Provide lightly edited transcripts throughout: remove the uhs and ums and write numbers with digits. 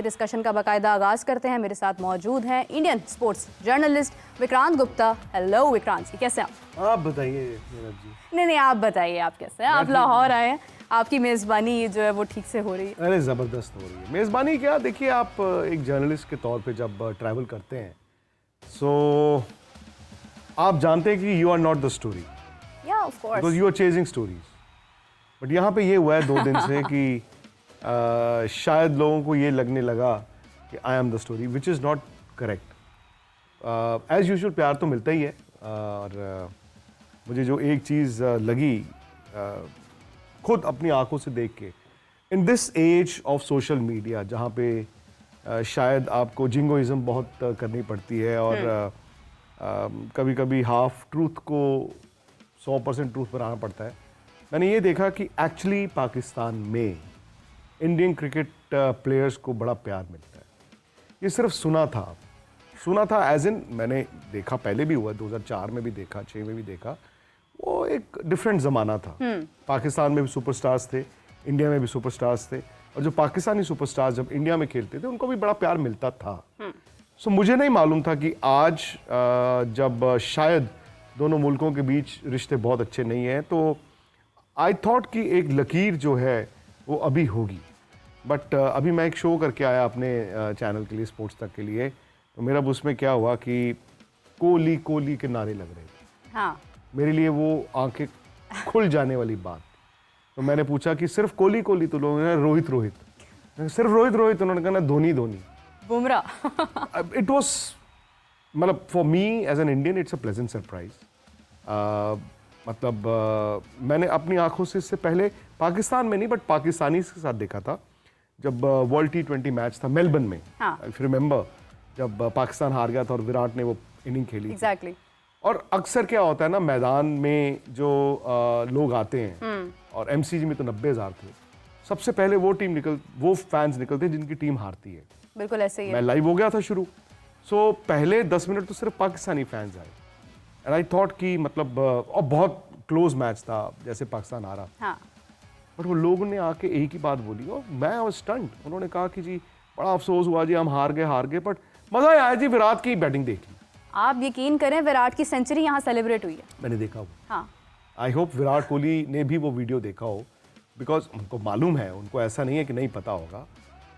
Discussion का बाकायदा आगाज़ करते हैं। मेरे साथ मौजूद हैं Indian sports journalist Vikrant Gupta. Hello Vikrant ji, कैसे हैं आप बताइए नीरज जी। नहीं, आप बताइए, आप कैसे हैं? आप लाहौर आए हैं, आपकी मेज़बानी जो है वो ठीक से हो रही है? अरे ज़बरदस्त हो रही है मेज़बानी। क्या देखिए, आप एक जर्नलिस्ट के तौर पे जब ट्रैवल करते हैं सो आप जानते हैं कि you are not the story, या of course, because you are chasing stories. But यहाँ पे ये हुआ है 2 दिन से कि शायद लोगों को ये लगने लगा कि I am the story, which is not correct. As usual प्यार तो मिलता ही है, और मुझे जो एक चीज़ लगी खुद अपनी आंखों से देख के, in this age of social media जहाँ पे शायद आपको जिंगोइज्म बहुत करनी पड़ती है, और कभी कभी हाफ ट्रूथ को 100% ट्रूथ बनाना पड़ता है। मैंने ये देखा कि एक्चुअली पाकिस्तान में इंडियन क्रिकेट प्लेयर्स को बड़ा प्यार मिलता है। ये सिर्फ सुना था एज इन, मैंने देखा, पहले भी हुआ, 2004 में भी देखा, 6 में भी देखा। वो एक डिफरेंट ज़माना था। पाकिस्तान में भी सुपरस्टार्स थे, इंडिया में भी सुपरस्टार्स थे, और जो पाकिस्तानी सुपरस्टार्स जब इंडिया में खेलते थे उनको भी बड़ा प्यार मिलता था। सो मुझे नहीं मालूम था कि आज जब शायद दोनों मुल्कों के बीच रिश्ते बहुत अच्छे नहीं हैं, तो आई थॉट कि एक लकीर जो है वो अभी होगी। बट अभी मैं एक शो करके आया अपने चैनल के लिए, स्पोर्ट्स तक के लिए, तो मेरा उसमें क्या हुआ कि कोहली कोहली के नारे लग रहे थे। हाँ, मेरे लिए वो आंखें खुल जाने वाली बात। तो मैंने पूछा कि सिर्फ कोहली कोहली, तो लोगों ने रोहित रोहित, सिर्फ रोहित रोहित, उन्होंने कहा ना धोनी धोनी, बुमराह। इट वॉज, मतलब for me as an Indian it's a pleasant surprise. मतलब मैंने अपनी आंखों से इससे पहले पाकिस्तान में नहीं बट पाकिस्तानी के साथ देखा था, जब वर्ल्ड T20 मैच था मेलबर्न में। इफ रिमेंबर, जब पाकिस्तान हार गया था और विराट ने वो इनिंग खेली। एग्जैक्टली। और अक्सर क्या होता है ना, मैदान में जो लोग आते हैं, और MCG में तो 90,000 थे, सबसे पहले वो फैंस निकलते हैं जिनकी टीम हारती है। बिल्कुल ऐसे ही है। मैं लाइव हो गया था शुरू, सो पहले 10 मिनट तो सिर्फ पाकिस्तानी फैंस आए, एंड आई थॉट कि मतलब, और बहुत क्लोज मैच था जैसे पाकिस्तान हारा। हाँ। बट वो लोगों ने आके एक ही बात बोली, और मैं और स्टंट, उन्होंने कहा कि जी बड़ा अफसोस हुआ जी, हम हार गए, बट मजा आया जी, विराट की बैटिंग देखी। आप यकीन करें, विराट की सेंचुरी यहाँ सेलिब्रेट हुई है। मैंने देखा वो। हाँ। आई होप विराट कोहली ने भी वो वीडियो देखा हो, बिकॉज उनको मालूम है, उनको ऐसा नहीं है कि नहीं पता होगा।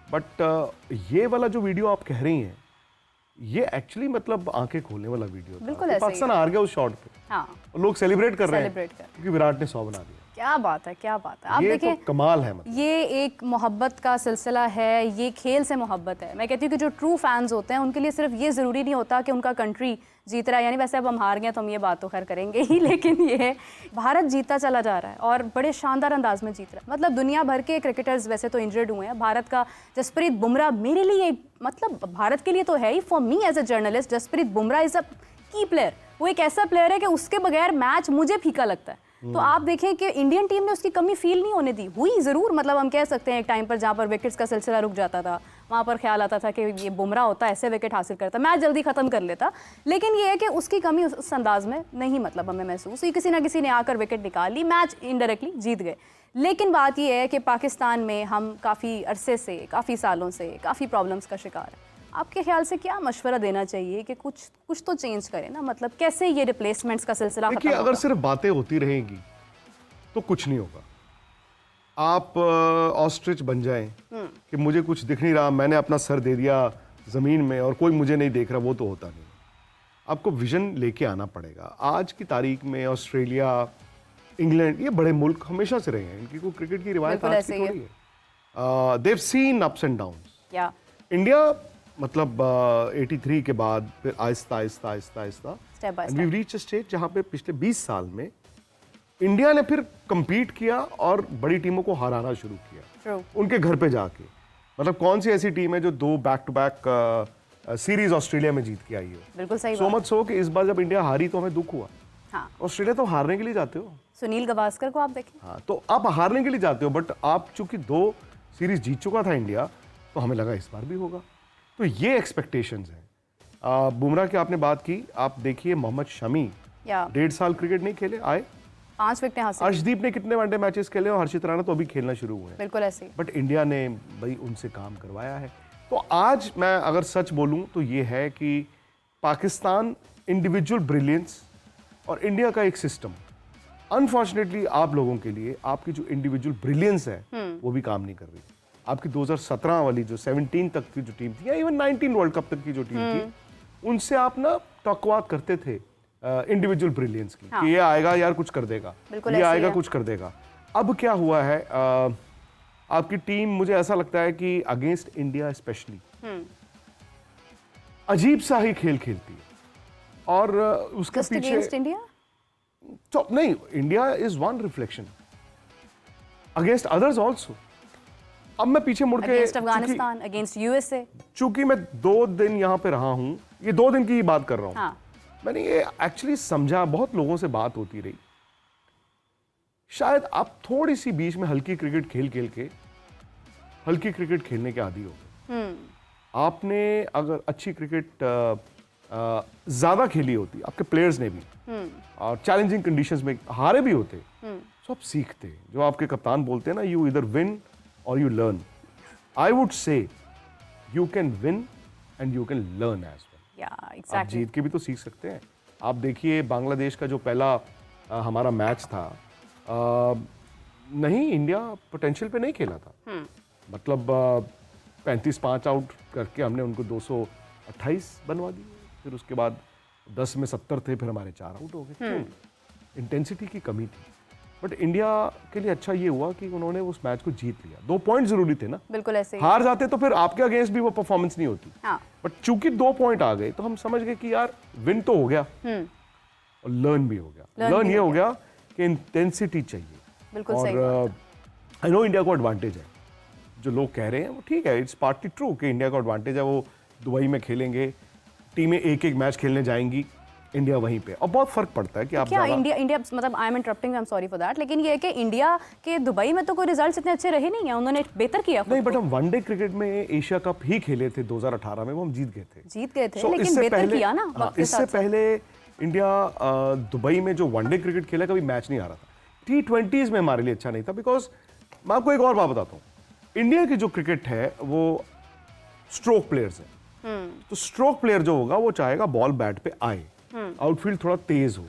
बट ये वाला जो वीडियो आप कह रही हैं, ये एक्चुअली मतलब आंखें खोलने वाला वीडियो था। बिल्कुल तो ऐसे पाकिस्तान हार गया उस शॉट पे, हाँ, और लोग सेलिब्रेट कर रहे हैं क्योंकि विराट ने 100 बना दिया। क्या बात है, क्या बात है। आप ये देखिए, तो कमाल है। मतलब ये एक मोहब्बत का सिलसिला है, ये खेल से मोहब्बत है। मैं कहती हूँ कि जो ट्रू फैंस होते हैं उनके लिए सिर्फ ये ज़रूरी नहीं होता कि उनका कंट्री जीत रहा है, यानी वैसे अब हम हार गए तो हम ये बात तो खैर करेंगे ही, लेकिन ये है भारत जीतता चला जा रहा है और बड़े शानदार अंदाज में जीत रहा है। मतलब दुनिया भर के क्रिकेटर्स वैसे तो इंजर्ड हुए हैं, भारत का जसप्रीत बुमराह मेरे लिए, मतलब भारत के लिए तो है ही, for me as a journalist Jasprit Bumrah is a key player. वो एक ऐसा प्लेयर है कि उसके बगैर मैच मुझे फीका लगता है। तो आप देखें कि इंडियन टीम ने उसकी कमी फील नहीं होने दी। हुई ज़रूर, मतलब हम कह सकते हैं एक टाइम पर जहाँ पर विकेट्स का सिलसिला रुक जाता था, वहाँ पर ख्याल आता था कि ये बुमराह होता, ऐसे विकेट हासिल करता, मैच जल्दी ख़त्म कर लेता। लेकिन ये है कि उसकी कमी उस अंदाज में नहीं, मतलब हमें महसूस हुई। किसी ना किसी ने आकर विकेट निकाल ली, मैच इनडायरेक्टली जीत गए। लेकिन बात ये है कि पाकिस्तान में हम काफ़ी अरसे से, काफ़ी सालों से काफ़ी प्रॉब्लम्स का शिकार है। आपके ख्याल से क्या मशवरा देना चाहिए कि कुछ तो चेंज करें ना, मतलब कैसे ये रिप्लेसमेंट्स का सिलसिला खत्म होगा? अगर सिर्फ बातें होती रहेंगी तो कुछ नहीं होगा। आप ऑस्ट्रिच बन जाएं कि मुझे कुछ दिख नहीं रहा, मैंने अपना सर दे दिया ज़मीन में और कोई मुझे नहीं देख रहा, वो तो होता नहीं। आपको विजन लेके आना पड़ेगा। आज की तारीख में ऑस्ट्रेलिया, इंग्लैंड, ये बड़े मुल्क हमेशा से रहे हैं, इनकी कोई क्रिकेट की रिवायत आज की थोड़ी है। They have seen ups and downs. India मतलब 83 के बाद फिर Aahista Aahista we reach a stage जहाँ पे पिछले 20 साल में इंडिया ने फिर compete किया और बड़ी टीमों को हराना शुरू किया उनके घर पे जाके। मतलब कौन सी ऐसी टीम है जो 2 back to back series Australia में जीत के आई हो? बिल्कुल सही। सो मच सो कि इस बार जब इंडिया हारी तो हमें दुख हुआ। हाँ। ऑस्ट्रेलिया तो हारने के लिए जाते हो, सुनील गावस्कर को आप देखें। हाँ, तो आप हारने के लिए जाते हो, बट आप चूंकि 2 सीरीज जीत चुका था इंडिया, तो हमें लगा इस बार भी होगा। तो ये एक्सपेक्टेशंस हैं। बुमराह की आपने बात की, आप देखिए मोहम्मद शमी 1.5 साल क्रिकेट नहीं खेले, आए 5 विकेटें हासिल। अर्शदीप ने कितने वनडे मैचेस खेले और हर्षित राणा तो अभी खेलना शुरू हुए हैं। बिल्कुल ऐसे ही। बट इंडिया ने भाई उनसे काम करवाया है। तो आज मैं अगर सच बोलूं तो ये है कि पाकिस्तान इंडिविजुअल ब्रिलियंस और इंडिया का एक सिस्टम, अनफॉर्चुनेटली आप लोगों के लिए आपकी जो इंडिविजुअल ब्रिलियंस है वो भी काम नहीं कर रही। आपकी 2017 वाली जो 17 तक की जो टीम थी या इवन 19 वर्ल्ड कप तक की जो टीम थी, उनसे आप ना तकवात करते थे इंडिविजुअल ब्रिलियंस की, कि ये आएगा यार कुछ कर देगा, ये आएगा कुछ कर देगा। अब क्या हुआ है, आपकी टीम मुझे ऐसा लगता है कि अगेंस्ट इंडिया स्पेशली अजीब सा ही खेल खेलती है और उसके Just पीछे against India? तो नहीं, India is one reflection against others also. अब मैं पीछे मुड़ के Against अफगानिस्तान, against USA? चूंकि मैं 2 दिन यहाँ पे रहा हूँ, ये 2 दिन की ही बात कर रहा हूँ, हाँ। मैंने ये एक्चुअली समझा, बहुत लोगों से बात होती रही, शायद आप थोड़ी सी बीच में हल्की क्रिकेट खेल खेल के हल्की क्रिकेट खेलने के आदी हो गए। आपने अगर अच्छी क्रिकेट ज्यादा खेली होती, आपके प्लेयर्स ने भी, और चैलेंजिंग कंडीशंस में हारे भी होते, तो आप सीखते। जो आपके कप्तान बोलते हैं ना, यू इधर विन और you learn. I would say you can win and you can learn as well. आप जीत के भी तो सीख सकते हैं। आप देखिए बांग्लादेश का जो पहला हमारा मैच था, नहीं, इंडिया पोटेंशियल पे नहीं खेला था, मतलब 35-5 आउट करके हमने उनको 228 बनवा दिए। फिर उसके बाद 10 में 70 थे, फिर हमारे 4 आउट हो गए। इंटेंसिटी की कमी थी, बट इंडिया के लिए अच्छा ये हुआ कि उन्होंने उस मैच को जीत लिया। 2 पॉइंट जरूरी थे ना, बिल्कुल ऐसे ही। हार जाते तो फिर आपके अगेंस्ट भी वो परफॉर्मेंस नहीं होती। बट चूंकि 2 पॉइंट आ गए तो हम समझ गए कि यार विन तो हो गया और लर्न भी हो गया। लर्न ये हो गया कि इंटेंसिटी चाहिए। बिल्कुल और आई नो इंडिया को एडवांटेज है, जो लोग कह रहे हैं वो ठीक है, इट्स पार्टली ट्रू कि इंडिया को एडवांटेज है। वो दुबई में खेलेंगे, टीमें एक मैच खेलने जाएंगी, इंडिया वहीं पे, और बहुत फर्क पड़ता है कि आप क्या इंडिया मतलब I am interrupting, I am sorry for that, लेकिन ये है कि इंडिया के दुबई में तो कोई रिजल्ट्स इतने अच्छे रहे नहीं है, उन्होंने बेहतर किया। नहीं, बट हम वनडे क्रिकेट में एशिया कप ही खेले थे 2018 में, वो हम जीत गए थे। लेकिन बेहतर किया ना। इससे पहले इंडिया दुबई में जो वनडे क्रिकेट खेला, कभी मैच नहीं आ रहा था। T20s में हमारे लिए अच्छा नहीं था, बिकॉज मैं आपको एक और बात बताता हूँ, इंडिया की जो क्रिकेट है वो स्ट्रोक प्लेयर्स है। तो स्ट्रोक प्लेयर जो होगा वो चाहेगा बॉल बैट पे आए, आउटफील्ड थोड़ा तेज हो।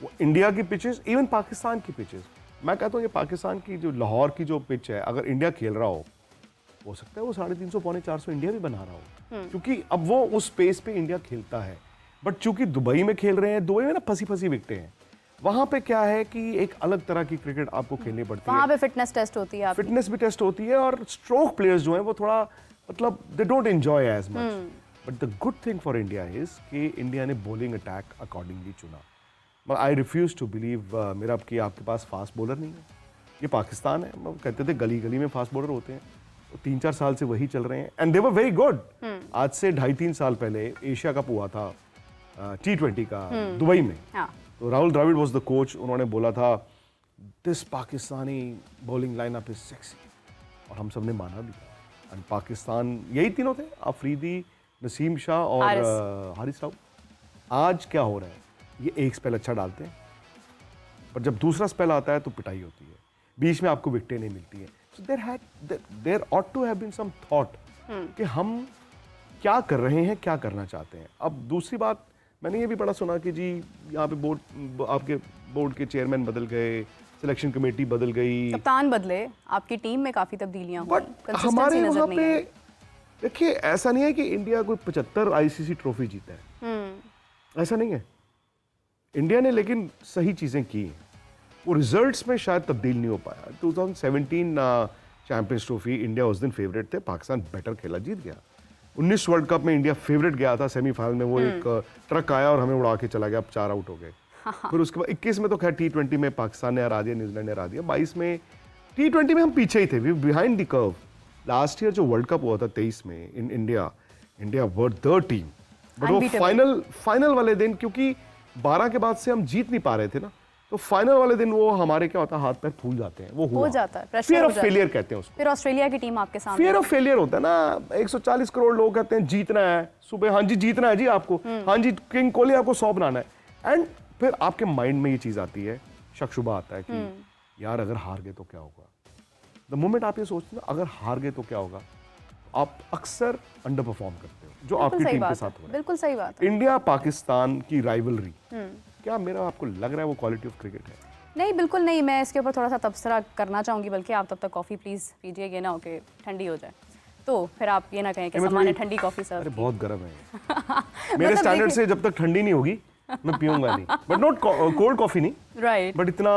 वो इंडिया की पिचेस, इवन पाकिस्तान की पिचेस, मैं कहता हूँ ये पाकिस्तान की जो लाहौर की जो पिच है, अगर इंडिया खेल रहा हो सकता है वो 350-400 इंडिया भी बना रहा हो, क्योंकि अब वो उस स्पेस पे इंडिया खेलता है। बट चूंकि दुबई में खेल रहे हैं, दुबई में ना फंसी विकटें हैं, वहां पे क्या है कि एक अलग तरह की क्रिकेट आपको खेलनी पड़ती है। वहां पे फिटनेस टेस्ट होती है, फिटनेस भी टेस्ट होती है, और स्ट्रोक प्लेयर्स जो हैं वो थोड़ा मतलब they don't enjoy as much. But the good thing for India is कि इंडिया ने बॉलिंग अटैक अकॉर्डिंगली चुना। आई रिफ्यूज टू बिलीव मेरा कि आपके पास फास्ट बॉलर नहीं है। ये पाकिस्तान है, वो कहते थे गली गली में फास्ट बॉलर होते हैं, तो 3-4 साल से वही चल रहे हैं, and they were very good. आज से 2.5-3 साल पहले एशिया कप हुआ था T20 का दुबई में, तो Rahul Dravid was the coach. उन्होंने बोला था this Pakistani bowling lineup is sexy, और हम सब ने माना भी था। एंड पाकिस्तान यही तीनों थे, अफरीदी, नसीम शाह और हारिस राव। आज क्या हो रहा है, ये एक स्पेल अच्छा डालते हैं, पर जब दूसरा स्पेल आता है तो पिटाई होती है, बीच में आपको विकेटें नहीं मिलती है। So there ought to have been some thought कि हम क्या कर रहे हैं, क्या करना चाहते हैं। अब दूसरी बात, मैंने ये भी बड़ा सुना कि जी यहाँ पे आपके बोर्ड के चेयरमैन बदल गए, सिलेक्शन कमेटी बदल गई, कप्तान बदले, आपकी टीम में काफी तब्दीलियां हुई, बट हमारे वहाँ पे देखिए ऐसा नहीं है कि इंडिया कोई 75 आईसीसी ट्रॉफी जीता है, ऐसा नहीं है। इंडिया ने लेकिन सही चीजें की हैं, वो रिजल्ट्स में शायद तब्दील नहीं हो पाया। 2017 चैंपियंस ट्रॉफी इंडिया उस दिन फेवरेट थे, पाकिस्तान बेटर खेला, जीत गया। 19 वर्ल्ड कप में इंडिया फेवरेट गया था, सेमीफाइनल में वो एक ट्रक आया और हमें उड़ा के चला गया, अब 4 आउट हो गए। फिर उसके बाद 21 में तो खैर T20 में पाकिस्तान ने हरा दिया, न्यूजीलैंड ने हरा दिया। 22 में T20 में हम पीछे ही थे, we behind the curve. Last year जो वर्ल्ड कप हुआ था 23 में in India were the team, but वो फाइनल वाले दिन, क्योंकि 12 के बाद से हम जीत नहीं पा रहे थे ना, तो फाइनल वाले दिन वो हमारे क्या होता है, हाथ पैर फूल जाते हैं, वो हो जाता है, फियर ऑफ फेलियर कहते हैं उसको। फिर ऑस्ट्रेलिया की टीम आपके सामने, फियर ऑफ फेलियर होता है ना। 140 करोड़ लोग कहते हैं जीतना है, सुबह हाँ जी जीतना है जी आपको, हाँ जी किंग कोहली आपको 100 बनाना है, एंड फिर आपके माइंड में ये चीज आती है, शक शुबा आता है कि यार अगर हार गए तो क्या होगा। द मोमेंट आप ये सोचते हैं अगर हार गए तो क्या होगा, आप अक्सर अंडर परफॉर्म करते हो, जो बिल्कुल आपकी सही टीम के बात साथ है, हो रहा बिल्कुल सही बात है। है। इंडिया पाकिस्तान की राइवलरी, क्या मेरा आपको लग रहा है वो क्वालिटी ऑफ क्रिकेट है? नहीं, बिल्कुल नहीं। मैं इसके ऊपर थोड़ा सा तबसरा करना चाहूँगी, बल्कि आप तब तक कॉफ़ी प्लीज़ पीजिए, ये ना हो कि ठंडी हो जाए, तो फिर आप ये ना कहें कि मैं सम्मा ने थोड़ी- ठंडी कॉफ़ी सर्व अरे की। बहुत गर्म है मेरे मतलब स्टैंडर्ड देखिए- से जब तक ठंडी नहीं होगी मैं पीऊंगा नहीं, बट नॉट कोल्ड कॉफी नहीं, राइट, बट इतना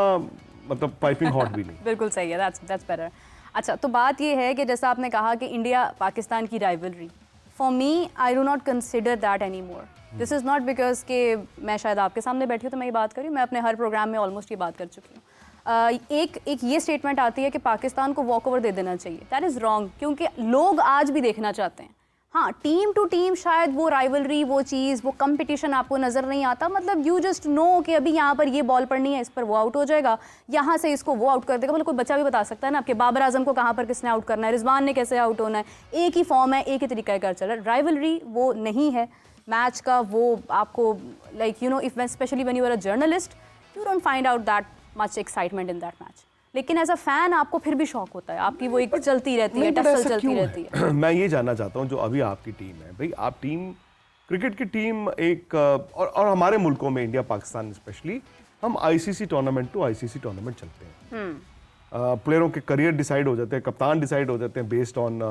मतलब पाइपिंग हॉट भी नहीं। बिल्कुल सही है, दैट्स बेटर। अच्छा, तो बात ये है कि जैसा आपने कहा कि इंडिया पाकिस्तान की rivalry, for me I do not consider that any more. This is not because कि मैं शायद आपके सामने बैठी हूँ तो मैं ये बात करी, मैं अपने हर प्रोग्राम में ऑलमोस्ट ये बात कर चुकी हूँ। एक ये स्टेटमेंट आती है कि पाकिस्तान को वॉक ओवर दे देना चाहिए, दैट इज़ रॉन्ग, क्योंकि लोग आज भी देखना चाहते हैं। हाँ, टीम टू टीम शायद वो राइवलरी, वो चीज़, वो कंपटीशन आपको नज़र नहीं आता। मतलब यू जस्ट नो कि अभी यहाँ पर ये बॉल पड़नी है, इस पर वो आउट हो जाएगा, यहाँ से इसको वो आउट कर देगा। मतलब कोई बच्चा भी बता सकता है ना आपके बाबर आजम को कहाँ पर किसने आउट करना है, रिजवान ने कैसे आउट होना है। एक ही फॉर्म है, एक ही तरीका कार चल रहा है। राइवलरी वो नहीं है मैच का, वो आपको like you know if especially when you are a journalist you don't find out that much excitement in that match. लेकिन एज अ फैन आपको फिर भी शौक होता है, आपकी वो एक चलती रहती है, नहीं, but टसल ऐसा चलती क्यों रहती है। मैं ये जानना चाहता हूँ, जो अभी आपकी टीम है भाई, आप टीम क्रिकेट की टीम एक और हमारे मुल्कों में इंडिया पाकिस्तान स्पेशली, हम ICC tournament to ICC tournament चलते हैं। प्लेयरों के करियर डिसाइड हो जाते हैं, कप्तान डिसाइड हो जाते हैं बेस्ड ऑन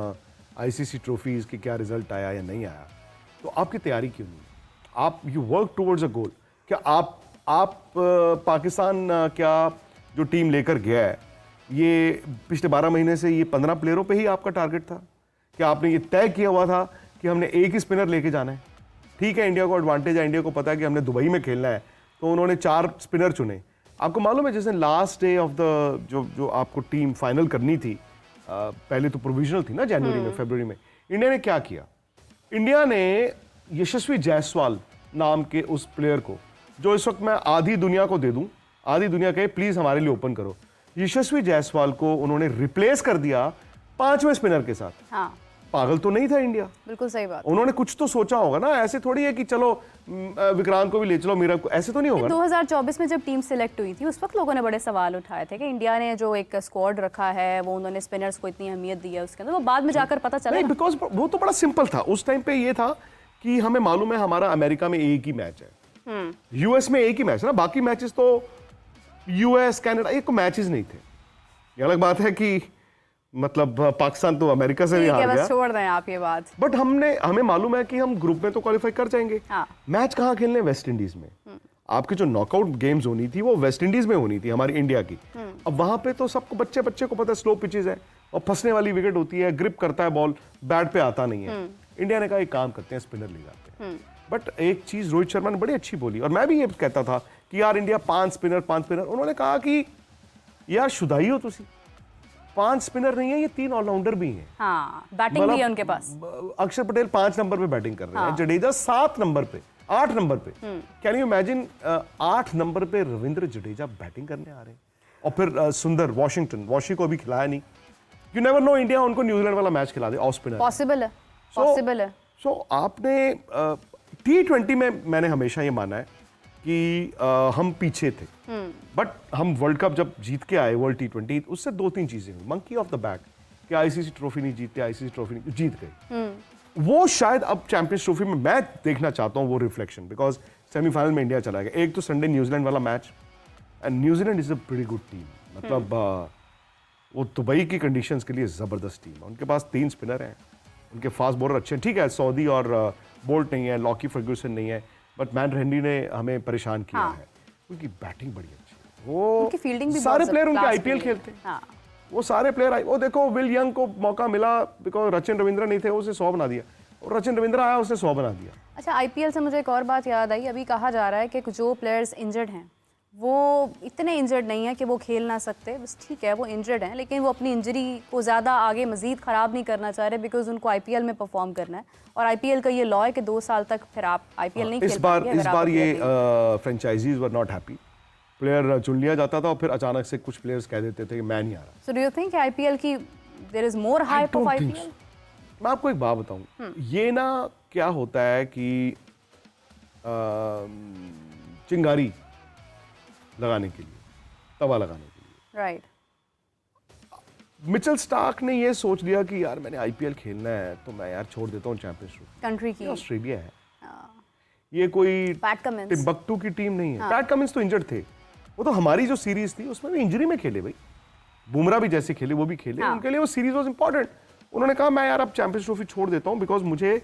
आईसीसी ट्रॉफीज की क्या रिजल्ट आया या नहीं आया। तो आपकी तैयारी क्यों नहीं? आप यू वर्क टुवर्ड्स अ गोल। क्या आप पाकिस्तान क्या जो टीम लेकर गया है, ये पिछले 12 महीने से ये 15 प्लेयरों पे ही आपका टारगेट था? क्या आपने ये तय किया हुआ था कि हमने एक ही स्पिनर लेके जाना है? ठीक है, इंडिया को एडवांटेज है, इंडिया को पता है कि हमने दुबई में खेलना है, तो उन्होंने 4 स्पिनर चुने। आपको मालूम है, जैसे लास्ट डे ऑफ द जो आपको टीम फाइनल करनी थी, पहले तो प्रोविजनल थी ना जनवरी में, फरवरी में, इंडिया ने क्या किया? इंडिया ने यशस्वी जायसवाल नाम के उस प्लेयर को, जो इस वक्त मैं आधी दुनिया को दे दूं, आधी दुनिया कहे प्लीज हमारे लिए ओपन करो, यशस्वी जायसवाल को उन्होंने रिप्लेस कर दिया 5वें स्पिनर के साथ। हाँ, पागल तो नहीं था इंडिया? बिल्कुल सही बात। उन्होंने कुछ तो सोचा होगा ना, ऐसे थोड़ी है कि चलो विक्रांत को भी ले चलो, मीरा को, ऐसे तो नहीं होगा ना? 2024 में जब टीम सिलेक्ट हुई थी, उस वक्त लोगों ने बड़े सवाल उठाए थे कि इंडिया ने जो एक स्क्वाड रखा है, वो उन्होंने स्पिनर्स को इतनी अहमियत दी है उसके अंदर, वो बाद में जाकर पता चला नहीं, ना। बिकॉज वो तो बड़ा सिंपल था उस टाइम पे। ये था कि हमें मालूम है हमारा अमेरिका में एक ही मैच है, यूएस में एक ही मैच है ना, बाकी मैचेस तो यूएस कनाडा एक मैचेस नहीं थे। ये अलग बात है कि मतलब पाकिस्तान तो अमेरिका से भी ठीक है, हार बस गया, छोड़ दें आप ये बात। बट हमें मालूम है कि हम ग्रुप में तो क्वालिफाई कर जाएंगे। हाँ। मैच कहाँ खेलने? वेस्ट इंडीज में। आपकी जो नॉकआउट गेम्स होनी थी वो वेस्ट इंडीज में होनी थी, हमारी इंडिया की। अब वहां पे तो सबको बच्चे को पता है स्लो पिचेस है और फंसने वाली विकेट होती है, ग्रिप करता है बॉल, बैट पे आता नहीं है। इंडिया ने कहा एक काम करते हैं, स्पिनर ले जाते हैं। बट एक चीज रोहित शर्मा ने बड़ी अच्छी बोली, और मैं भी ये कहता था कि यार इंडिया 5 स्पिनर। उन्होंने कहा कि यार शुदाई हो तुसी, 5 स्पिनर नहीं है, ये 3 ऑलराउंडर भी हैं। हाँ, बैटिंग भी है उनके पास। अक्षर पटेल 5 नंबर पे बैटिंग कर रहे हैं, जडेजा 7 नंबर पे, 8 नंबर पे। कैन यू इमेजिन 8 नंबर पे रविंद्र जडेजा बैटिंग करने आ रहे हैं? और फिर सुंदर वॉशी को अभी खिलाया नहीं। यू नेवर नो, इंडिया उनको न्यूजीलैंड वाला मैच खिला दे ऑफ स्पिनर। पॉसिबल है, पॉसिबल है। सो आपने T20 में मैंने हमेशा ये माना है कि हम पीछे थे, बट हम वर्ल्ड कप जब जीत के आए, वर्ल्ड T20, उससे 2-3 चीजें हुई। मंकी ऑफ द बैक कि आईसीसी ट्रॉफी नहीं जीते, आईसीसी ट्रॉफी नहीं जीत गए। वो शायद अब चैंपियंस ट्रॉफी में मैं देखना चाहता हूं वो रिफ्लेक्शन, बिकॉज सेमीफाइनल में इंडिया चला गया। एक तो संडे न्यूजीलैंड वाला match, and New Zealand is a pretty good team. मतलब वो दुबई की कंडीशंस के लिए जबरदस्त टीम है। उनके पास 3 स्पिनर हैं, उनके फास्ट बॉलर अच्छे हैं। ठीक है, सऊदी और बोल्ट नहीं है, लॉकी फर्ग्यूसन नहीं है, बट मैन रेंडी ने हमें परेशान किया है। उनकी बैटिंग बड़ी अच्छी है, वो उनकी फील्डिंग भी सारे बहुत प्लेयर उनके क्लास आईपीएल की है। खेलते हैं। हाँ, वो सारे प्लेयर वो देखो, विल यंग को मौका मिला बिकॉज रचिन रविंद्र नहीं थे, उसने 100 बना दिया, और रचिन रविंद्र आया, उसने 100 बना दिया। अच्छा, आईपीएल से मुझे एक और बात याद आई। अभी कहा जा रहा है कि जो प्लेयर्स इंजर्ड हैं वो इतने इंजर्ड नहीं है कि वो खेल ना सकते, बस ठीक है वो इंजर्ड हैं, लेकिन वो अपनी इंजरी को ज़्यादा आगे मज़ीद ख़राब नहीं करना चाह रहे, बिकॉज उनको आईपीएल में परफॉर्म करना है। और आईपीएल का ये लॉ है कि 2 साल तक फिर आप आईपीएल नहीं खेल पाएंगे। इस बार ये franchises were not happy. Player चुन लिया जाता था और फिर अचानक से कुछ प्लेयर्स कह देते थे कि मैं नहीं आ रहा। So do you think IPL की there is more hype of IPL? मैं आपको एक बात बताऊं, ये ना क्या होता है कि चिंगारी लगाने के लिए, तवा लगाने के लिए, राइट। मिचेल स्टार्क ने ये सोच लिया कि यार मैंने आईपीएल खेलना है तो मैं यार छोड़ देता हूँ चैंपियंस कंट्री की। ट्रॉफी। ऑस्ट्रेलिया है, ये कोई पैट कमिंस, टिम्बक्टू की टीम नहीं है। पैट कमिंस तो इंजर्ड थे, वो तो हमारी जो सीरीज थी उसमें भी इंजरी में खेले भाई। बुमराह भी जैसे खेले वो भी खेले, उनके लिए वो सीरीज वाज इंपॉर्टेंट। उन्होंने कहा मैं यार अब चैंपियंस ट्रॉफी छोड़ देता हूँ बिकॉज मुझे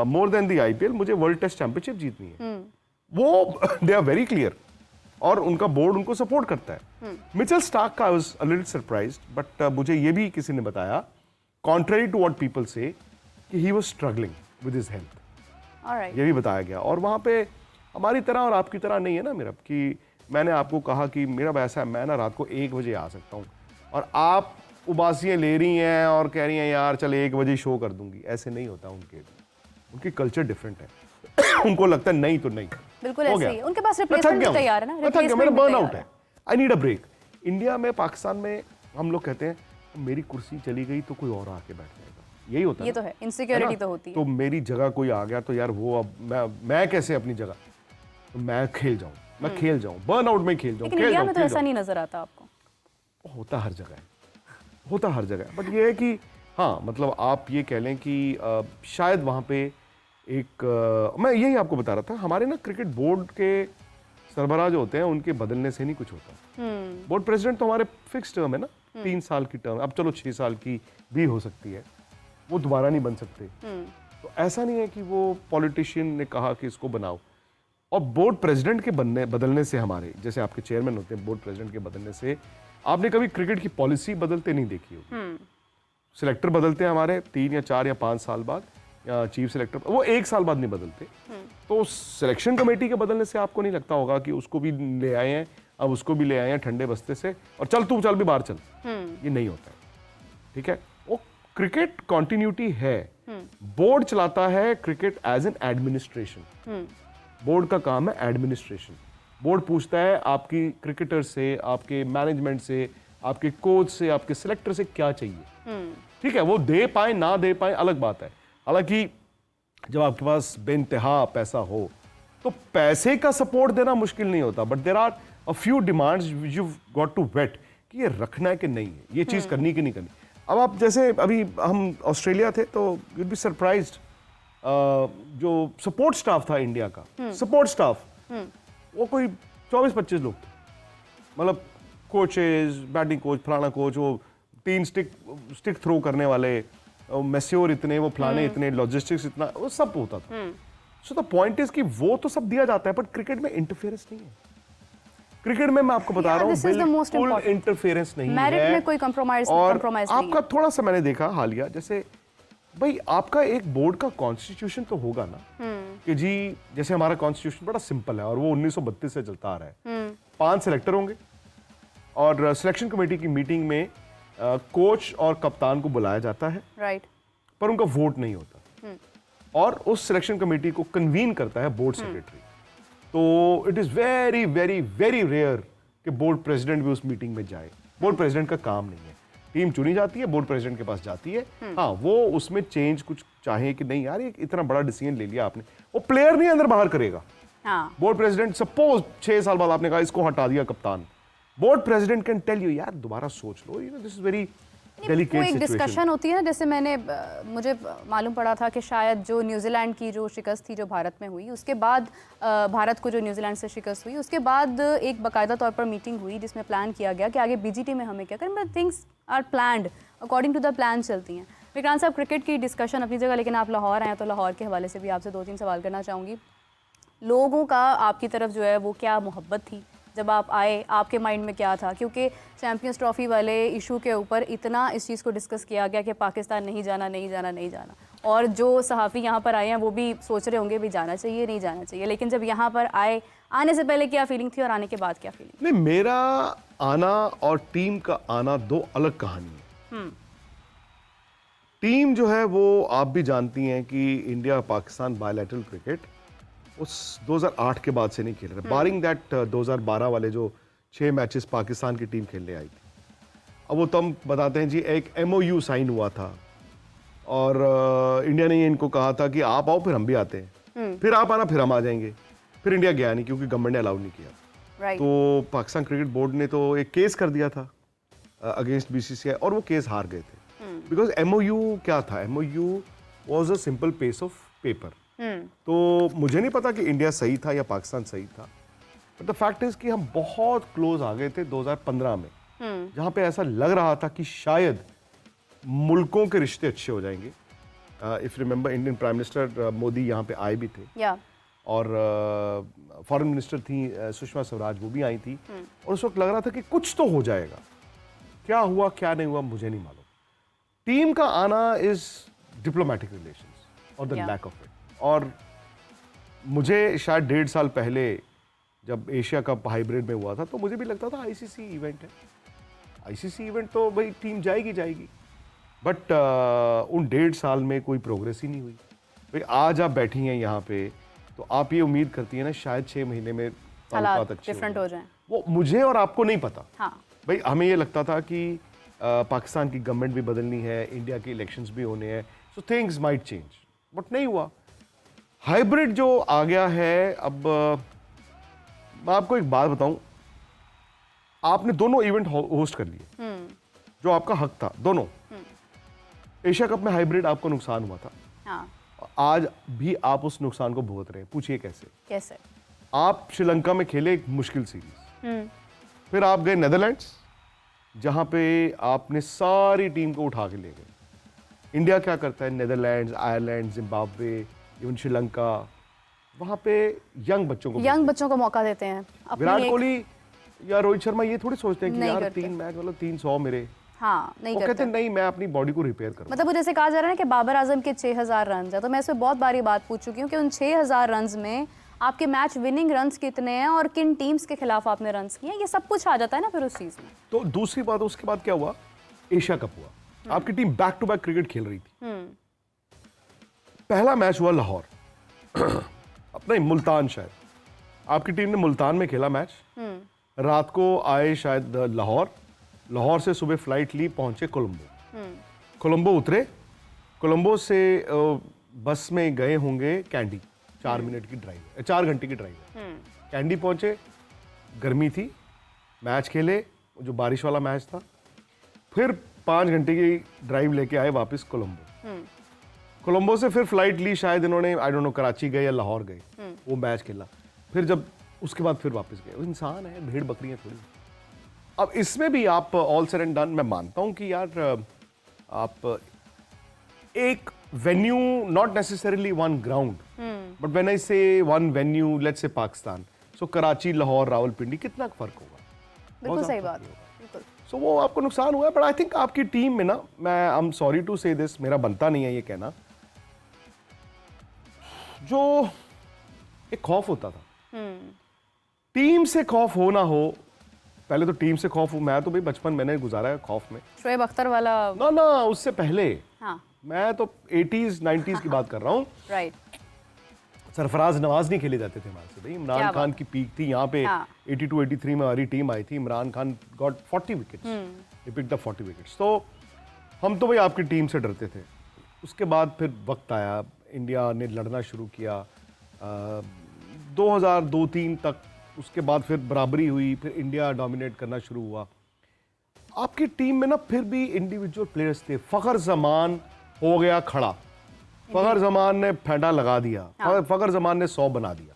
मोर देन द आईपीएल मुझे वर्ल्ड टेस्ट चैंपियनशिप जीतनी है। वो दे आर वेरी क्लियर और उनका बोर्ड उनको सपोर्ट करता है। मिचेल स्टार्क का I was a little surprised, but मुझे ये भी किसी ने बताया कॉन्ट्ररी टू व्हाट पीपल से कि he was struggling with his health. Alright, ये भी बताया गया। और वहाँ पे हमारी तरह और आपकी तरह नहीं है ना मेरा, कि मैंने आपको कहा कि मेरा ऐसा है मैं ना रात को 1 बजे आ सकता हूँ और आप उबासियाँ ले रही हैं और कह रही हैं यार चल 1 बजे शो कर दूंगी। ऐसे नहीं होता उनकी कल्चर डिफरेंट है। उनको लगता है नहीं तो नहीं, बिल्कुल हो ऐसे गया। ही है। उनके पास मैं थक रिप्लेसमेंट गया भी हूँ। तैयार है ना, मैं थक गया, मेरा रिप्लेसमेंट भी बर्न आउट तैयार है, I need a break. India में, पाकिस्तान में हम लोग कहते हैं मेरी कुर्सी चली गई तो कोई और आके बैठ जाएगा, यही होता है। ये तो है, इनसिक्योरिटी तो होती है। तो मेरी जगह कोई आ गया तो यार वो अब मैं कैसे अपनी जगह, तो मैं खेल जाऊं, मैं खेल जाऊं, बर्न आउट में खेल जाऊं। लेकिन इंडिया में तो ऐसा नहीं नजर आता आपको। होता हर जगह है, होता हर जगह है। बट ये है कि हाँ, मतलब आप ये कह लें कि शायद वहाँ पे एक मैं यही आपको बता रहा था, हमारे ना क्रिकेट बोर्ड के सरबराह जो होते हैं उनके बदलने से नहीं कुछ होता। बोर्ड प्रेसिडेंट तो हमारे फिक्स टर्म है ना, 3 साल की टर्म, अब चलो 6 साल की भी हो सकती है, वो दोबारा नहीं बन सकते। तो ऐसा नहीं है कि वो पॉलिटिशियन ने कहा कि इसको बनाओ। और बोर्ड प्रेसिडेंट के बदलने से, हमारे जैसे आपके चेयरमैन होते हैं, बोर्ड प्रेसिडेंट के बदलने से आपने कभी क्रिकेट की पॉलिसी बदलते नहीं देखी होगी। सिलेक्टर बदलते हैं हमारे 3 या 4 या 5 साल बाद, या चीफ सिलेक्टर वो 1 साल बाद नहीं बदलते। तो सिलेक्शन कमेटी के बदलने से आपको नहीं लगता होगा कि उसको भी ले आए हैं, अब उसको भी ले आए हैं ठंडे बस्ते से और चल तू चल भी बाहर चल, ये नहीं होता है। ठीक है, वो क्रिकेट कॉन्टिन्यूटी है। बोर्ड चलाता है cricket as an administration. Board का काम है एडमिनिस्ट्रेशन। बोर्ड पूछता है आपकी क्रिकेटर से, आपके मैनेजमेंट से, आपके कोच से, आपके सिलेक्टर से क्या चाहिए। ठीक है, वो दे पाए ना दे पाए अलग बात है। हालांकि जब आपके पास बेइंतहा पैसा हो तो पैसे का सपोर्ट देना मुश्किल नहीं होता, but there are a few demands you got to wait कि ये रखना है कि नहीं है, ये चीज करनी कि नहीं करनी। अब आप जैसे अभी हम ऑस्ट्रेलिया थे तो यूड बी सरप्राइज्ड, जो सपोर्ट स्टाफ था इंडिया का, सपोर्ट स्टाफ वो कोई 24-25 लोग थे। मतलब कोचेज, बैटिंग कोच, फलाना कोच, वो 3 स्टिक थ्रो करने वाले, मैस्योर इतने, वो फलाने इतने, लॉजिस्टिक्स इतना, वो सब होता था। सो द पॉइंट इज कि वो तो सब दिया जाता है, बट क्रिकेट में इंटरफेरेंस नहीं है। क्रिकेट में मैं आपको बता रहा हूँ बिल्कुल इंटरफेरेंस नहीं है। मेरिट में कोई कंप्रोमाइज नहीं है। आपका थोड़ा सा मैंने देखा हालिया, जैसे भाई आपका एक बोर्ड का कॉन्स्टिट्यूशन तो होगा ना, कि जी जैसे हमारा कॉन्स्टिट्यूशन बड़ा सिंपल है और वो 1932 से चलता आ रहा है। 5 सिलेक्टर होंगे और सिलेक्शन कमेटी की मीटिंग में कोच और कप्तान को बुलाया जाता है, राइट, पर उनका वोट नहीं होता। और उस सिलेक्शन कमेटी को कन्वीन करता है बोर्ड सेक्रेटरी। तो it is very very very rare कि बोर्ड प्रेसिडेंट भी उस मीटिंग में जाए। बोर्ड प्रेसिडेंट का काम नहीं है। टीम चुनी जाती है, बोर्ड प्रेसिडेंट के पास जाती है। हाँ, वो उसमें चेंज कुछ चाहे कि नहीं, यार ये इतना बड़ा डिसीजन ले लिया आपने, वो प्लेयर नहीं अंदर बाहर करेगा। हाँ, बोर्ड प्रेसिडेंट, सपोज 6 साल बाद आपने कहा इसको हटा दिया कप्तान, board president can tell you यार दोबारा सोच लो, दिस इज वेरी डेलिकेट वो एक सिचुएशन। डिस्कशन होती है ना, जैसे मुझे मालूम पड़ा था कि शायद जो न्यूजीलैंड की जो शिकस्त थी जो भारत में हुई, उसके बाद भारत को जो न्यूजीलैंड से शिकस्त हुई, उसके बाद एक बाकायदा तौर पर मीटिंग हुई जिसमें प्लान किया गया कि आगे बीजीटी में हमें क्या करें। But things are planned according to the plan चलती हैं। विक्रांत साहब, क्रिकेट की डिस्कशन अपनी जगह, लेकिन आप लाहौर आए तो लाहौर के हवाले से भी आपसे 2-3 सवाल करना चाहूँगी। लोगों का आपकी तरफ जो है वो क्या मोहब्बत थी जब आप आए, आपके माइंड में क्या था? क्योंकि चैंपियंस ट्रॉफी वाले इशू के ऊपर इतना इस चीज़ को डिस्कस किया गया कि पाकिस्तान नहीं जाना, नहीं जाना, नहीं जाना, और जो सहाफ़ी यहाँ पर आए हैं वो भी सोच रहे होंगे भी जाना चाहिए, नहीं जाना चाहिए। लेकिन जब यहाँ पर आए, आने से पहले क्या फीलिंग थी और आने के बाद क्या फीलिंग? नहीं, मेरा आना और टीम का आना 2 अलग कहानी है। टीम जो है वो आप भी जानती हैं कि इंडिया पाकिस्तान बायलैटरल क्रिकेट उस 2008 के बाद से नहीं खेल रहे, बारिंग दैट 2012 वाले जो 6 मैचेस पाकिस्तान की टीम खेलने आई थी। अब वो तो हम बताते हैं जी, एक MOU साइन हुआ था और इंडिया ने इनको कहा था कि आप आओ फिर हम भी आते हैं, फिर आप आना फिर हम आ जाएंगे। फिर इंडिया गया नहीं क्योंकि गवर्नमेंट ने अलाउ नहीं किया। राइट। तो पाकिस्तान क्रिकेट बोर्ड ने तो एक केस कर दिया था अगेंस्ट बीसीसीआई और वो केस हार गए थे बिकॉज एमओयू क्या था, MOU was a simple piece of paper. तो मुझे नहीं पता कि इंडिया सही था या पाकिस्तान सही था, बट द फैक्ट इज कि हम बहुत क्लोज आ गए थे 2015 में, जहां पे ऐसा लग रहा था कि शायद मुल्कों के रिश्ते अच्छे हो जाएंगे। If remember Indian prime minister Modi यहाँ पे आए भी थे और फॉरेन मिनिस्टर थी सुषमा स्वराज, वो भी आई थी और उस वक्त लग रहा था कि कुछ तो हो जाएगा। क्या हुआ क्या नहीं हुआ मुझे नहीं मालूम। टीम का आना इज डिप्लोमेटिक रिलेशंस और द लैक ऑफ इट। और मुझे शायद 1.5 साल पहले जब एशिया कप हाइब्रिड में हुआ था तो मुझे भी लगता था आईसीसी इवेंट है, आईसीसी इवेंट तो भाई टीम जाएगी जाएगी, बट उन 1.5 साल में कोई प्रोग्रेस ही नहीं हुई। भाई आज आप बैठी हैं यहाँ पे तो आप ये उम्मीद करती हैं ना शायद 6 महीने में हालात डिफरेंट हो जाएं। वो मुझे और आपको नहीं पता। हाँ। भाई हमें ये लगता था कि पाकिस्तान की गवर्नमेंट भी बदलनी है, इंडिया के इलेक्शंस भी होने हैं, so things might change, but नहीं हुआ। हाइब्रिड जो आ गया है, अब मैं आपको एक बात बताऊं, आपने दोनों इवेंट होस्ट कर लिए जो आपका हक था, दोनों। एशिया कप में हाइब्रिड आपको नुकसान हुआ था। हाँ। आज भी आप उस नुकसान को भुगत रहे हैं। पूछिए कैसे? कैसे? आप श्रीलंका में खेले एक मुश्किल सीरीज, फिर आप गए नेदरलैंड्स जहां पे आपने सारी टीम को उठा के ले गए। इंडिया क्या करता है, Netherlands, Ireland, Zimbabwe, even Sri Lanka, वहां पे यंग बच्चों को मौका देते हैं। विराट कोहली या रोहित शर्मा ये थोड़ी सोचते हैं कि यार 3 मैच मतलब 300 मेरे। हाँ, नहीं करते। कहते नहीं, मैं अपनी बॉडी को रिपेयर करूँ। मतलब वो जैसे कहा जा रहा है कि बाबर आजम के 6000 रन है, तो मैं इसमें बहुत बारी बात पूछ चुकी हूँ कि उन 6000 रन में आपके मैच विनिंग रन्स कितने हैं और किन टीम्स के खिलाफ आपने रन्स किए हैं, ये सब कुछ आ जाता है ना फिर उस चीज में। तो दूसरी बात, उसके बाद क्या हुआ, एशिया कप हुआ, आपकी team back to back cricket खेल रही थी। पहला मैच हुआ लाहौर अपना मुल्तान, शायद आपकी टीम ने मुल्तान में खेला मैच। रात को आए शायद लाहौर से सुबह फ्लाइट ली, पहुंचे कोलंबो उतरे, कोलंबो से बस में गए होंगे कैंडी, 4 मिनट की ड्राइव, 4 घंटे की ड्राइव। कैंडी पहुंचे, गर्मी थी, मैच खेले जो बारिश वाला मैच था, फिर 5 घंटे की ड्राइव लेके आए वापस कोलंबो से फिर फ्लाइट ली, शायद इन्होंने आई डोंट नो कराची गए या लाहौर गए, वो मैच खेला, फिर जब उसके बाद फिर वापस गए। वो इंसान है, भेड़ बकरियां थोड़ी। अब इसमें भी आप ऑल सेड एंड डन, मैं मानता हूं कि यार आप एक venue, not necessarily one ground, but when I से one venue, let's say Pakistan, सो कराची, लाहौर, रावलपिंडी, कितना फर्क होगा? बिल्कुल सही बात है। सो वो आपको नुकसान हुआ है, बट आई थिंक आपकी टीम में ना, मैं आई एम सॉरी टू से दिस, मेरा बनता नहीं है ये कहना, जो एक खौफ होता था, टीम से खौफ हो ना हो, पहले तो टीम से खौफ, मैं तो भाई बचपन मैंने गुजारा है खौफ में, शोएब अख्तर वाला ना उससे पहले। हाँ। मैं तो 80s 90s की बात कर रहा हूँ। राइट। सरफराज नवाज नहीं खेले जाते थे हमारे से भाई, इमरान खान की पीक थी यहाँ पे। 82-83 में हमारी टीम आई थी, Imran Khan got 40 wickets, he picked up 40 wickets. तो हम तो भाई आपकी टीम से डरते थे। उसके बाद फिर वक्त आया, इंडिया ने लड़ना शुरू किया 2002-03 तक, उसके बाद फिर बराबरी हुई, फिर इंडिया डोमिनेट करना शुरू हुआ। आपकी टीम में ना फिर भी इंडिविजुअल प्लेयर्स थे। फखर जमान हो गया खड़ा, फखर जमान ने फेंटा लगा दिया, फखर जमान ने 100 बना दिया।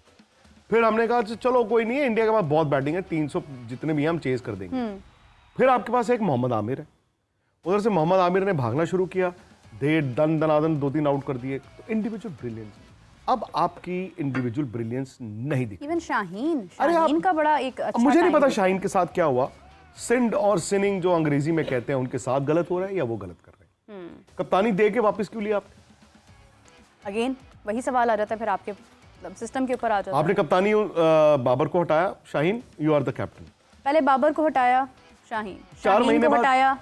फिर हमने कहा चलो कोई नहीं है, इंडिया के पास बहुत बैटिंग है, 300 जितने भी हम चेज कर देंगे। फिर आपके पास एक मोहम्मद आमिर है, उधर से मोहम्मद आमिर ने भागना शुरू किया, दनादन 2-3 आउट कर दिए। तो इंडिविजुअल ब्रिलियंस, अब आपकी इंडिविजुअल ब्रिलियंस नहीं दिखी। इवन शाहीन का बड़ा एक अच्छा, मुझे नहीं पता शाहीन के साथ क्या हुआ। सिंड और सिनिंग जो अंग्रेजी में कहते हैं, उनके साथ गलत हो रहा है या वो गलत कर रहे हैं? कप्तानी दे के वापस क्यों लिया आपने? अगेन वही सवाल आ जाता है फिर आपके सिस्टम के ऊपर आ जाता है। आपने कप्तानी बाबर को हटाया, Shaheen you are the captain. पहले बाबर को हटाया शाहीन, 4 महीने को बाद हटाया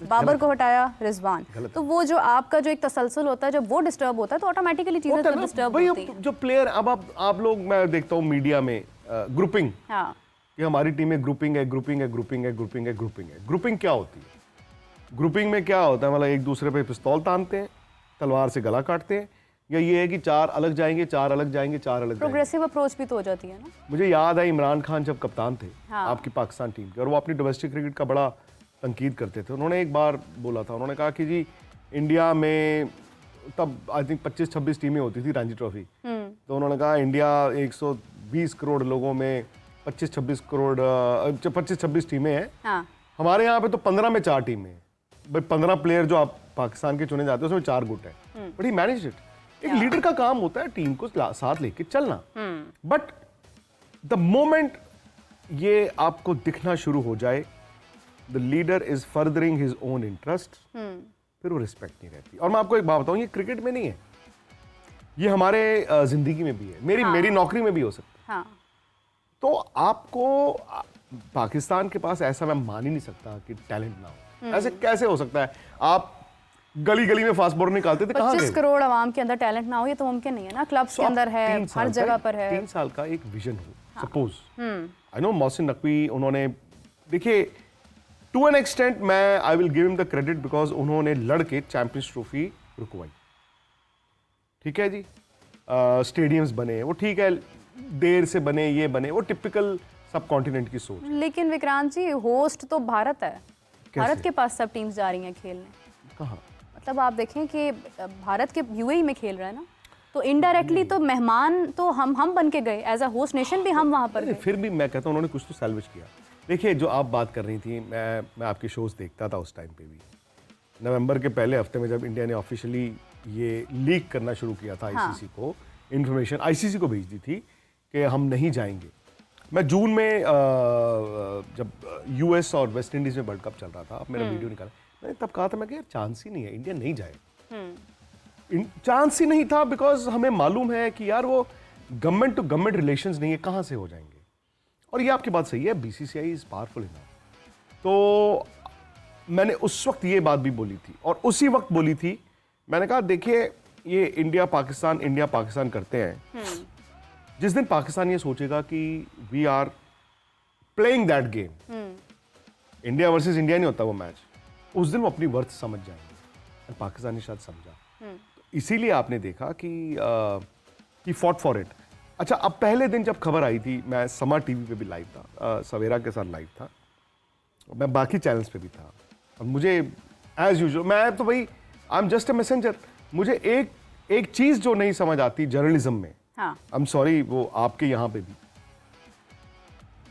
बाबर को हटाया रिजवान। तो वो जो आपका जो एक तसलसल होता है, जब वो डिस्टर्ब होता है तो ऑटोमेटिकली चीजें तो डिस्टर्ब होती हैं। जो प्लेयर, अब आप लोग, मैं देखता हूँ मीडिया में ग्रुपिंग, हाँ, कि हमारी टीम में ग्रुपिंग है। ग्रुपिंग क्या होती है? ग्रुपिंग में क्या होता है, मतलब एक दूसरे पे पिस्तौल तानते हैं, तलवार से गला काटते हैं, या ये है कि 4 अलग जाएंगे, 4 अलग जाएंगे, 4 अलग प्रोग्रेसिव अप्रोच भी तो हो जाती है ना। मुझे याद है इमरान खान जब कप्तान थे हाँ, आपकी पाकिस्तान टीम के, और वो अपनी डोमेस्टिक क्रिकेट का बड़ा तनकीद करते थे, उन्होंने एक बार बोला था, उन्होंने कहा कि जी इंडिया में तब आई थिंक 25-26 टीमें होती थी रणजी ट्रॉफी, तो उन्होंने कहा इंडिया 120 करोड़ लोगों में 25-26 टीमें हैं। हाँ। हमारे यहाँ पे तो 15 में 4 टीमें हैं भाई, 15 प्लेयर जो आप पाकिस्तान के चुने जाते हैं उसमें 4 गुट है, बट ही मैनेज इट। एक लीडर का काम होता है टीम को साथ लेके चलना, बट द मोमेंट ये आपको दिखना शुरू हो जाए the leader is furthering his own interest, फिर वो रिस्पेक्ट नहीं रहती। और मैं आपको एक बात बताऊं, ये क्रिकेट में नहीं है, ये हमारे जिंदगी में भी है, मेरी नौकरी में भी हो सकता है। हाँ। तो आपको पाकिस्तान के पास ऐसा मैं मान ही नहीं सकता कि टैलेंट ना हो। ऐसे कैसे हो सकता है? आप गली गली में फास्ट बॉलर निकालते थे, कहाँ गए? 25 करोड़ आवाम के अंदर टैलेंट ना हो, ये तो मुमकिन नहीं है ना। क्लब्स के अंदर है, हर जगह पर है। 3 साल का एक विजन हो, suppose I know Mohsin Naqvi, उन्होंने देखिए टू एन एक्सटेंट मैं I will give him the credit because उन्होंने लड़के चैंपियंस ट्रॉफी रुकवाई, ठीक है जी। स्टेडियम्स बने, वो ठीक है, देर से बने, ये बने, वो टिपिकल सब कॉन्टिनेंट की सोच। लेकिन विक्रांत जी, होस्ट तो भारत है, भारत के पास सब टीम्स जा रही हैं खेलने। कहाँ? मतलब आप देखें कि भारत के यूएई में खेल रहा है ना, तो इनडायरेक्टली तो मेहमान तो हम बन के गए, एज अ होस्ट नेशन भी हम वहाँ पर गए। फिर भी मैं कहता हूँ उन्होंने कुछ तो सैल्वेज किया। देखिए जो आप बात कर रही थी, मैं आपके शोज देखता था उस टाइम पे भी। नवंबर के पहले हफ्ते में जब इंडिया ने ऑफिशियली ये लीक करना शुरू किया था आईसीसी को, इन्फॉर्मेशन आईसीसी को भेज दी थी कि हम नहीं जाएंगे। मैं जून में जब यूएस और वेस्ट इंडीज में वर्ल्ड कप चल रहा था, अब मेरा वीडियो निकाला, मैंने तब कहा था मैं कि यार चांस ही नहीं है, इंडिया नहीं जाए, चांस ही नहीं था, बिकॉज हमें मालूम है कि यार वो गवर्नमेंट टू गवर्नमेंट रिलेशंस नहीं है, कहाँ से हो जाएंगे। और ये आपकी बात सही है, बीसीसीआई इज पावरफुल इनफ। तो मैंने उस वक्त ये बात भी बोली थी, और उसी वक्त बोली थी, मैंने कहा देखिए ये इंडिया पाकिस्तान करते हैं, जिस दिन पाकिस्तान ये सोचेगा कि we are playing that game, India versus India नहीं होता वो मैच, उस दिन वो अपनी वर्थ समझ जाएंगे। पाकिस्तान ने शायद समझा, तो इसीलिए आपने देखा कि फॉट फॉर इट। अच्छा, अब पहले दिन जब खबर आई थी, मैं समा टीवी पे भी लाइव था, सवेरा के साथ लाइव था, मैं बाकी चैनल्स पे भी था, और मुझे एज यूजुअल, मैं तो भाई I am just a messenger, मुझे एक चीज जो नहीं समझ आती जर्नलिज्म में, आई एम सॉरी, वो आपके यहाँ पे भी,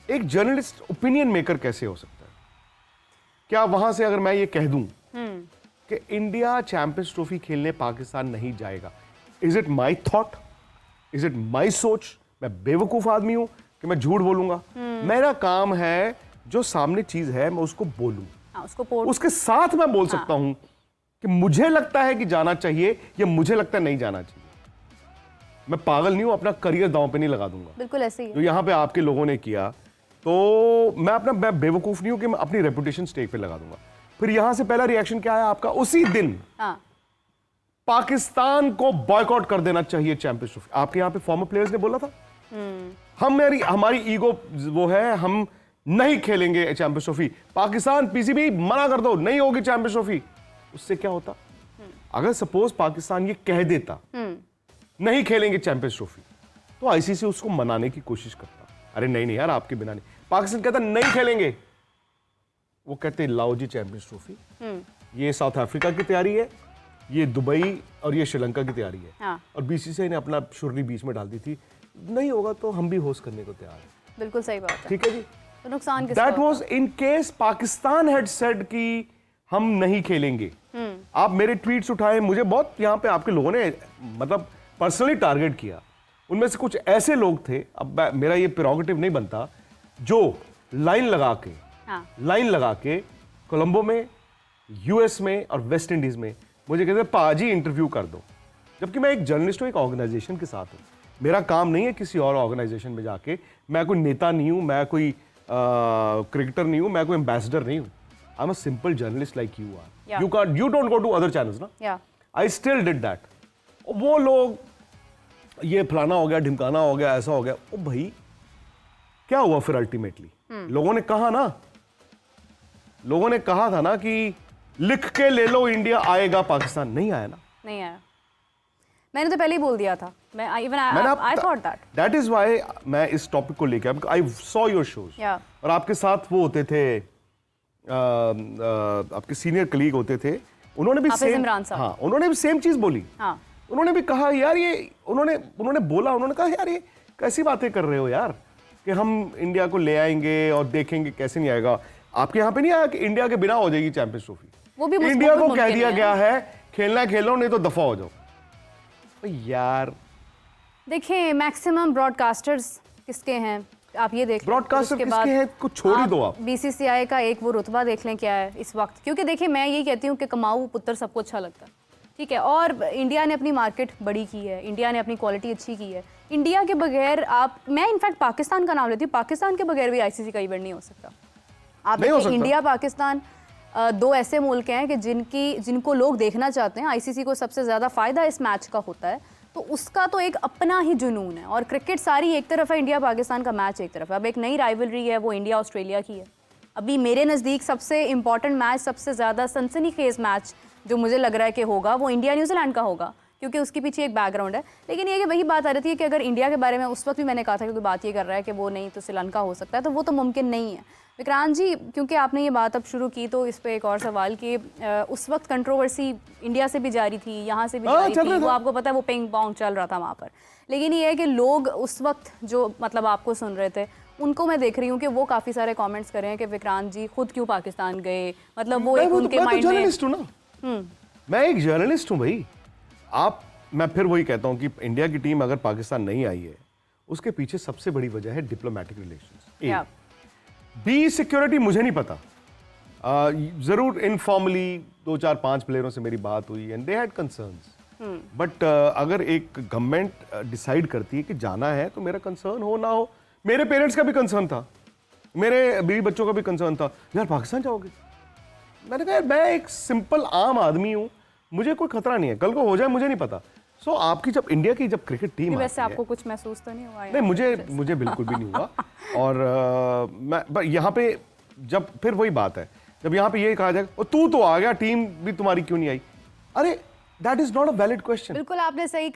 एक जर्नलिस्ट ओपिनियन मेकर कैसे हो सकता है? क्या वहां से अगर मैं ये कह दूं कि इंडिया चैंपियंस ट्रॉफी खेलने पाकिस्तान नहीं जाएगा, is it my thought, is it my सोच? मैं बेवकूफ आदमी हूं कि मैं झूठ बोलूंगा? मेरा काम है जो सामने चीज है मैं उसको बोलूं, उसके साथ मैं बोल सकता हूं कि मुझे लगता है कि जाना चाहिए या मुझे लगता है नहीं जाना चाहिए। मैं पागल नहीं हूं, अपना करियर दांव पे नहीं लगा दूंगा। बिल्कुल ऐसे ही जो यहां पे आपके लोगों ने किया, तो मैं बेवकूफ नहीं हूं कि मैं अपनी रेपुटेशन स्टेक पे लगा दूंगा। फिर यहां से पहला रिएक्शन क्या है आपका? उसी दिन पाकिस्तान को बॉयकॉट कर देना चाहिए चैंपियंस ट्रॉफी। आपके यहां पे फॉर्मर प्लेयर्स ने बोला था हमारी ईगो वो है, हम नहीं खेलेंगे चैंपियंस ट्रॉफी, पाकिस्तान पीसीबी मना कर दो, नहीं होगी चैंपियंस ट्रॉफी। उससे क्या होता? अगर सपोज पाकिस्तान ये कह देता नहीं खेलेंगे चैंपियंस ट्रॉफी, तो आईसीसी उसको मनाने की कोशिश करता, अरे नहीं यार आपके बिना नहीं। पाकिस्तान कहता नहीं खेलेंगे, वो कहते लाओ जी चैंपियंस ट्रॉफी, ये साउथ अफ्रीका की तैयारी है, ये दुबई और ये श्रीलंका की तैयारी है। और बीसीसीआई ने अपना शुर्री बीच में डाल दी थी, नहीं होगा तो हम भी होस्ट करने को तैयार हैं। बिल्कुल सही बात है, ठीक है जी। तो नुकसान that was in case Pakistan had said कि हम नहीं खेलेंगे। आप मेरे ट्वीट्स उठाए, मुझे बहुत यहाँ पे आपके लोगों ने मतलब पर्सनली टारगेट किया, उनमें से कुछ ऐसे लोग थे, अब मेरा ये प्रेरोगेटिव नहीं बनता, जो लाइन लगा के कोलंबो में, यूएस में और वेस्ट इंडीज में मुझे कहते पाजी इंटरव्यू कर दो, जबकि मैं एक जर्नलिस्ट हूं, एक ऑर्गेनाइजेशन के साथ हूं। मेरा काम नहीं है किसी और ऑर्गेनाइजेशन में जाके, मैं कोई नेता नहीं हूं, मैं कोई क्रिकेटर नहीं हूं, मैं कोई एम्बेसडर नहीं हूं। I am a simple journalist like you are. You don't go to other channels ना। I still did that. वो लोग ये फलाना हो गया, ढिमकाना हो गया, ऐसा हो गया, ओ भाई क्या हुआ फिर अल्टीमेटली? लोगों ने कहा था ना कि लिख के ले लो इंडिया आएगा, पाकिस्तान नहीं आया ना, नहीं आया। मैंने तो पहले ही बोल दिया था, I thought that. That is why मैं इस टॉपिक को लेकर, I saw your shows, और आपके साथ वो होते थे आपके सीनियर कलीग होते थे, उन्होंने भी हाफिज इमरान साहब। हाँ, उन्होंने भी सेम चीज बोली। हाँ। उन्होंने भी कहा यार ये उन्होंने कहा यार ये कैसी बातें कर रहे हो यार कि हम इंडिया को ले आएंगे और देखेंगे कैसे नहीं आएगा। आपके यहाँ पे नहीं आया कि इंडिया के बिना हो जाएगी चैंपियंस ट्रॉफी? वो भी इंडिया को मुमकिन कह नहीं दिया है। गया है खेलना खेलो नहीं तो दफा हो जाओ। तो यार देखिए मैक्सिमम ब्रॉडकास्टर्स किसके हैं आप ये देख लें। ब्रॉडकास्टर उसके किसके बाद हैं कुछ छोड़ ही दो आप। बीसीसीआई का एक वो रुतबा देख लें क्या है इस वक्त, क्योंकि देखिए मैं यही कहती हूँ कि कमाऊ पुत्र सबको अच्छा लगता है, ठीक है। और इंडिया ने अपनी मार्केट बड़ी की है, इंडिया ने अपनी क्वालिटी अच्छी की है। इंडिया के बगैर मैं इनफैक्ट पाकिस्तान का नाम लेती हूँ, पाकिस्तान के बगैर भी आईसीसी का इवेंट नहीं हो सकता। आप नहीं हो देखिए सकता। इंडिया पाकिस्तान दो ऐसे मुल्क हैं कि जिनको लोग देखना चाहते हैं। आईसीसी को सबसे ज़्यादा फ़ायदा इस मैच का होता है, तो उसका तो एक अपना ही जुनून है। और क्रिकेट सारी एक तरफ है, इंडिया पाकिस्तान का मैच एक तरफ है। अब एक नई राइवलरी है, वो इंडिया ऑस्ट्रेलिया की है। अभी मेरे नज़दीक सबसे इंपॉर्टेंट मैच, सबसे ज़्यादा सनसनीखेज मैच जो मुझे लग रहा है कि होगा वो इंडिया न्यूजीलैंड का होगा, क्योंकि उसके पीछे एक बैकग्राउंड है। लेकिन ये कि वही बात आ रही थी कि अगर इंडिया के बारे में उस वक्त भी मैंने कहा था, क्योंकि बात ये कर रहा है कि वो नहीं तो श्रीलंका हो सकता है, तो वो तो मुमकिन नहीं है। विक्रांत जी, क्योंकि आपने ये बात अब शुरू की तो इस पे एक और सवाल कि उस वक्त कंट्रोवर्सी इंडिया से भी जारी थी, यहाँ से भी जारी थी, वो आपको पता है वो पिंग पोंग चल रहा था वहाँ पर। लेकिन ये है कि लोग उस वक्त जो मतलब आपको सुन रहे थे, उनको मैं देख रही हूँ कि वो काफ़ी सारे कमेंट्स कर रहे हैं कि विक्रांत जी खुद क्यों पाकिस्तान गए, मतलब वो एक उनके माइंड में। जर्नलिस्ट हूँ ना, मैं एक जर्नलिस्ट हूँ भाई। मैं फिर वही कहता हूँ कि इंडिया की टीम अगर पाकिस्तान नहीं आई है, उसके पीछे सबसे बड़ी वजह है डिप्लोमेटिक रिलेशंस। बी सिक्योरिटी मुझे नहीं पता, जरूर इनफॉर्मली 2 4 5 प्लेयरों से मेरी बात हुई and they had concerns. But अगर एक गवर्नमेंट डिसाइड करती है कि जाना है तो मेरा कंसर्न हो ना हो, मेरे पेरेंट्स का भी कंसर्न था, मेरे बीवी बच्चों का भी कंसर्न था, यार पाकिस्तान जाओगे? मैंने कहा यार मैं एक सिंपल आम आदमी हूँ, मुझे कोई खतरा नहीं है, कल को हो जाए मुझे नहीं पता। सो आपकी जब इंडिया की जब क्रिकेट टीम वैसे आती आपको है, कुछ महसूस तो नहीं हुआ? नहीं मुझे बिल्कुल भी नहीं हुआ। और मैं यहाँ पे जब फिर वही बात है, जब यहाँ पे ये कहा जाए तू तो आ गया, टीम भी तुम्हारी क्यों नहीं आई? अरे that is not a valid question. बिल्कुल आपने सही कहा।